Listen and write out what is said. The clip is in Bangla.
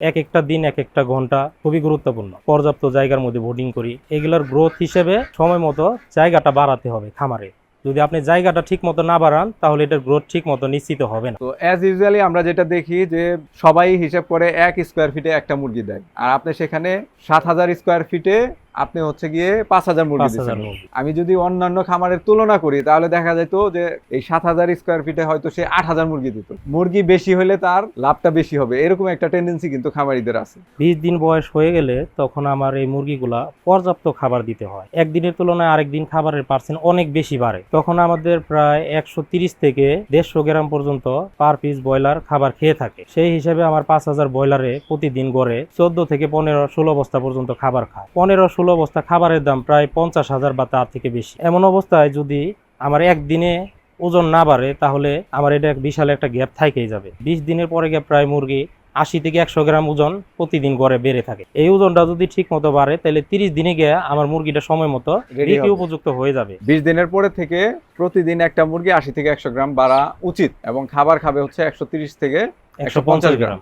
এক একটা দিন এক একটা ঘন্টা খুবই গুরুত্বপূর্ণ। পর্যাপ্ত জায়গার মধ্যে বোর্ডিং করি। এগুলোর গ্রোথ হিসেবে সময় মতো জায়গাটা বাড়াতে হবে খামারে। যদি আপনি জায়গাটা ঠিক মতো না বাড়ান তাহলে এটার গ্রোথ ঠিক মতো নিশ্চিত হবে না। তো অ্যাজ ইউজুয়ালি আমরা যেটা দেখি যে সবাই হিসাব করে 1 স্কোয়ার ফিটে একটা মুরগি দেয়, আর আপনি সেখানে 7,000 স্কোয়ার ফিটে আপনি হচ্ছে গিয়ে 5,000 মুরগি 5,000 দিচ্ছেন। মুরগি। আমি যদি অন্যান্য খামারের তুলনা করি তাহলে দেখা যেত যে এই 7,000 স্কোয়ার ফিটে হয়তো সে 8,000 মুরগি দিত। মুরগি বেশি হলে তার লাভটা বেশি হবে, এরকম একটা টেন্ডেন্সি কিন্তু খামারিদের আছে। 20 দিন বয়স হয়ে গেলে তখন আমার এই মুরগিগুলা পর্যাপ্ত খাবার দিতে হয়। একদিনের তুলনায় আরেকদিন খাবারের পার্সেন্ট অনেক বেশি বাড়ে। তখন আমাদের প্রায় 130 থেকে 150 গ্রাম পর্যন্ত পার পিস ব্রয়লার খাবার খেয়ে থাকে। সেই হিসাবে আমার 5,000 ব্রয়লারে প্রতিদিন গড়ে 14 থেকে 15-16 বস্তা পর্যন্ত খাবার খায়। 15-16 বস্তা খাবারের দাম প্রায় 50,000 বা তার থেকে বেশি। এমন অবস্থায় যদি আমার একদিনে ওজন না বাড়ে তাহলে আমার এটা বিশাল একটা গ্যাপ থাকেই যাবে। 20 দিনের পরে গিয়ে প্রায় মুরগি 80 থেকে 100 গ্রাম ওজন প্রতিদিন গড়ে বেড়ে থাকে। এই ওজনটা যদি ঠিক মতো বাড়ে তাহলে 30 দিনে গিয়ে আমার মুরগিটা সময় মতো বিক্রি উপযুক্ত হয়ে যাবে। 20 দিনের পরে থেকে প্রতিদিন একটা মুরগি 80 থেকে 100 গ্রাম বাড়া উচিত, এবং খাবার খাবে হচ্ছে 130 থেকে 150 গ্রাম।